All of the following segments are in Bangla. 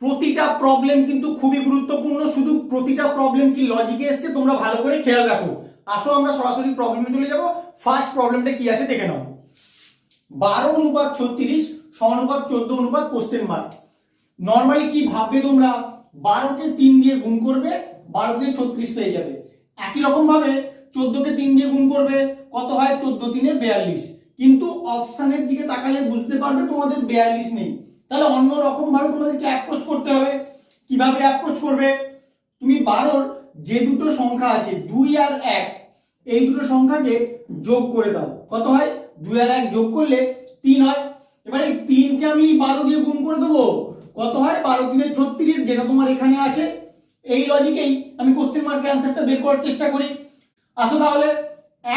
প্রতিটা প্রবলেম কিন্তু খুবই গুরুত্বপূর্ণ। শুধু প্রতিটা প্রবলেম কি লজিকে এসছে তোমরা ভালো করে খেয়াল রাখো। আসো আমরা সরাসরি প্রবলেমে চলে যাব। ফার্স্ট প্রবলেমটা কি আছে দেখে নাও। 12:36 সমানুপাত 14 কোশ্চেন মার্ক। নর্মালি কি ভাববে তোমরা, 12কে 3 দিয়ে গুণ করবে, 12 দিয়ে 36 পেয়ে যাবে। একই রকম ভাবে 14কে 3 দিয়ে গুণ করবে, কত হয় 14 3 42। কিন্তু অপশনের দিকে তাকালে বুঝতে পারবে তোমাদের 42 নেই। তাহলে অন্য রকম ভাবে তোমাদেরকে অ্যাপ্রোচ করতে হবে। কিভাবে অ্যাপ্রোচ করবে, তুমি 12র যে দুটো সংখ্যা আছে 2 আর 1, এই দুটো সংখ্যাকে যোগ করে দাও। কত হয় 2 আর 1 যোগ করলে 3 হয়। এবার এই 3কে আমি 12 দিয়ে গুণ করে দেবো, কত হয় 12 3 36, যেটা তোমার এখানে আছে। এই লজিকেই আমি কোশ্চেন মার্কের অ্যানসারটা বের করার চেষ্টা করি। আসো তাহলে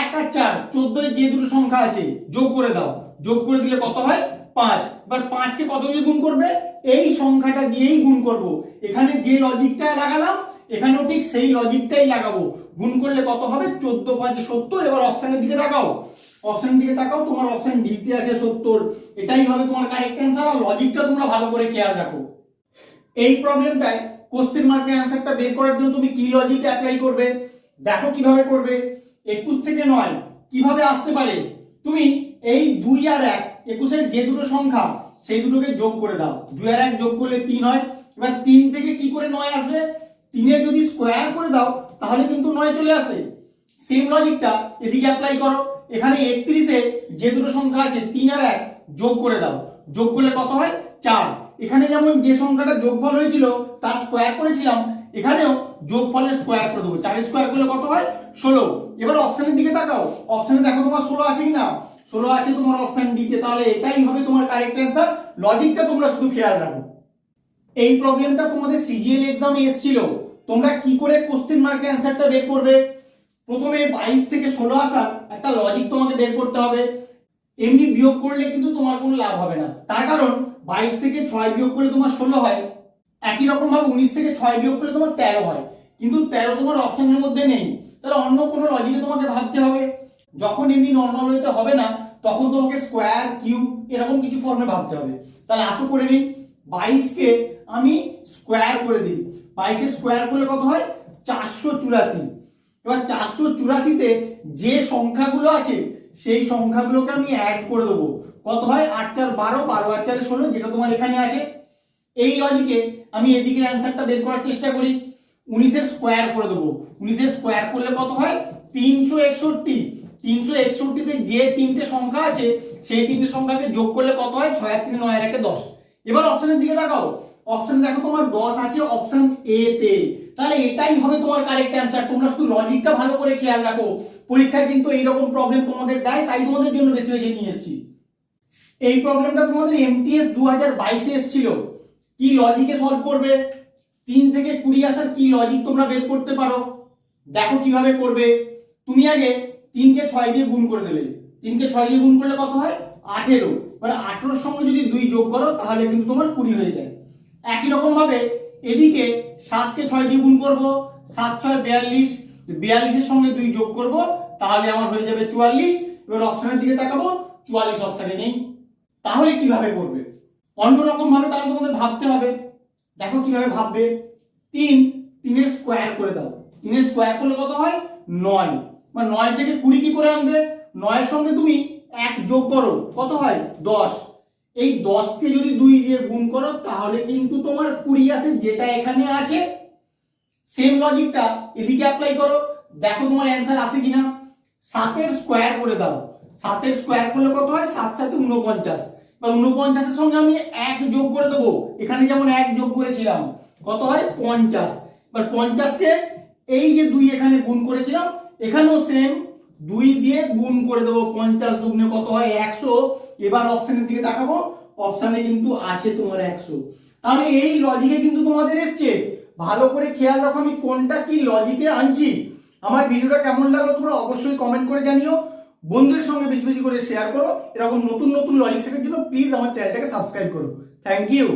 1 আর 4, 14 এর যে দুটো সংখ্যা আছে যোগ করে দাও। যোগ করে দিলে কত হয় 5। এবার 5 কে কত দিয়ে গুণ করবে, এই সংখ্যাটা দিয়েই গুণ করব। এখানে যে লজিকটা লাগালাম এখানেও ঠিক সেই লজিকটাই লাগাবো। গুণ করলে কত হবে 14 5 70। এবার অপশনের দিকে তাকাও, অপশনের দিকে তাকাও, তোমার অপশন ডি তে আছে 70। এটাই হবে তোমার কারেক্ট অ্যানসার। আর লজিকটা তোমরা ভালো করে খেয়াল রাখো। এই প্রবলেমটায় কোশ্চেন মার্কের অ্যানসারটা বের করার জন্য তুমি কি লজিক অ্যাপ্লাই করবে দেখো কিভাবে করবে। 21 থেকে 9 কিভাবে আসতে পারে, তুমি এই 2 আর 1, 21 এর যে দুটো সংখ্যা সেই দুটোকে যোগ করে দাও। 2 আর 1 যোগ করলে 3 হয়। এবার 3 থেকে কি করে 9 আসবে, 3 এর যদি স্কোয়ার করে দাও তাহলে কিন্তু 9 চলে আসে। সেম লজিকটা এদিকে অ্যাপ্লাই করো। এখানে 31 এ যে দুটো সংখ্যা আছে 3 আর 1 যোগ করে দাও। যোগ করলে কত হয় 4। এখানে যেমন যে সংখ্যাটা যোগফল হয়েছিল তার স্কোয়ার করেছিলাম, এখানেও যোগফলের স্কোয়ার করে দেবো। 4 স্কোয়ার করলে কত হয় 16। এবার অপশনের দিকে তাকাও, অপশনে দেখো তোমার 16 আছে কিনা, 16 আছে তোমার অপশন ডি তে। তাহলে এটাই হবে তোমার কারেক্ট অ্যান্সার। লজিকটা তোমরা শুধু খেয়াল রাখো। এই প্রবলেমটা তোমাদের সিজিএল এক্সামে এসেছিল। তোমরা কি করে কোশ্চেন মার্কের অ্যান্সারটা বের করবে, প্রথমে 22 থেকে 16 আসার একটা লজিক তোমাকে বের করতে হবে। এমনি বিয়োগ করলে কিন্তু তোমার কোনো লাভ হবে না। তার কারণ 22 থেকে 6 বিয়োগ করলে তোমার 16 হয়। একই রকম ভাবে 19 থেকে 6 বিয়োগ করলে তোমার 13 হয়। কিন্তু 13 তোমার অপশনের মধ্যে নেই। তাহলে অন্য কোনো লজিকে তোমাকে ভাবতে হবে। যখন এমনি নর্মাল হইতে হবে না, তখন তোমাকে স্কোয়ার কিউব এরকম কিছু ফর্মে ভাবতে হবে। তাহলে আসো করে নিই। 22 কে আমি স্কোয়ার করে দিই। 22 এর স্কোয়ার করলে কত হয় 484। এবার 484 তে যে সংখ্যাগুলো আছে সেই সংখ্যাগুলোকে আমি অ্যাড করে দেবো। কত হয় 8 4 12, 12 আর 4 16, যেটা তোমার এখানে আছে। এই লজিকে আমি এদিকের অ্যান্সারটা বের করার চেষ্টা করি। 19 এর স্কোয়ার করে দেবো। 19 এর স্কোয়ার করলে কত হয় 361। 361 তে যে তিনটে সংখ্যা আছে সেই তিনটে সংখ্যাকে যোগ করলে কত হয় 6 আর 3 9 আর 1 10। এবার অপশনের দিকে তাকাও, অপশনে দেখো তোমার 10 আছে অপশন এ তে। তাহলে এটাই হবে তোমার কারেক্ট অ্যান্সার। তোমরা শুধু লজিকটা ভালো করে খেয়াল রাখো। পরীক্ষায় কিন্তু এইরকম প্রবলেম তোমাদের দেয়, তাই তোমাদের জন্য বেছে বেছে নিয়ে এসেছি। এই প্রবলেমটা তোমাদের এমটিএস 2022 এ এসেছিল। কি লজিকে সলভ করবে, 3 থেকে 20 আসার কি লজিক তোমরা বের করতে পারো দেখো কিভাবে করবে। তুমি আগে 3 কে 6 দিয়ে গুণ করে দেবে। 3 কে 6 দিয়ে গুণ করলে কত হয় 18। মানে 18 এর সঙ্গে যদি 2 যোগ করো তাহলে কিন্তু তোমার 20 হয়ে যায়। একই রকম ভাবে এদিকে 7 কে 6 দিয়ে গুণ করব, 7 6 42, 42 এর সঙ্গে 2 যোগ করব তাহলে আমার হয়ে যাবে 44। এবার অপশনের দিকে তাকাবো, 44 অপশনে নেই। তাহলে কিভাবে করবে, অন্যরকম ভাবে তাহলে তোমাদের ভাবতে হবে। দেখো কিভাবে ভাববে। 3 এর স্কোয়ার করে দাও। 3 এর স্কোয়ার করলে কত হয় 9। মানে 9 থেকে 20 কি করে আনবে, 9 এর সঙ্গে তুমি 1 যোগ করো, কত হয় 10। এই 10 কে যদি 2 দিয়ে গুণ করো তাহলে কিন্তু তোমার 20 আসে, যেটা এখানে আছে। সেম লজিকটা এদিকে অ্যাপ্লাই করো, দেখো তোমার অ্যান্সার আসে কিনা। 7 এর স্কোয়ার করে দাও। 7 এর স্কোয়ার করলে কত হয় 7 7 49। এবার 49 এর সঙ্গে আমি 1 যোগ করে দেবো। এখানে যেমন 1 যোগ করেছিলাম, কত হয় 50। এবার 50 কে এই যে 2 এখানে গুণ করেছিলাম, এখানেও সেম 2 দিয়ে গুণ করে দেবো। 50 দুগুণে কত হয় 100। এবার অপশনের দিকে তাকাবো, অপশনে কিন্তু আছে তোমার 100। তাহলে এই লজিকে কিন্তু তোমাদের এসছে। ভালো করে খেয়াল রাখো আমি কোনটা কি লজিকে আনছি। আমার ভিডিওটা কেমন লাগলো তোমরা অবশ্যই কমেন্ট করে জানিও। বন্ধুদের সঙ্গে বেশি বেশি করে শেয়ার করো। এরকম নতুন নতুন লজিক শেখার জন্য প্লিজ আমার চ্যানেলটাকে সাবস্ক্রাইব করো। Thank you.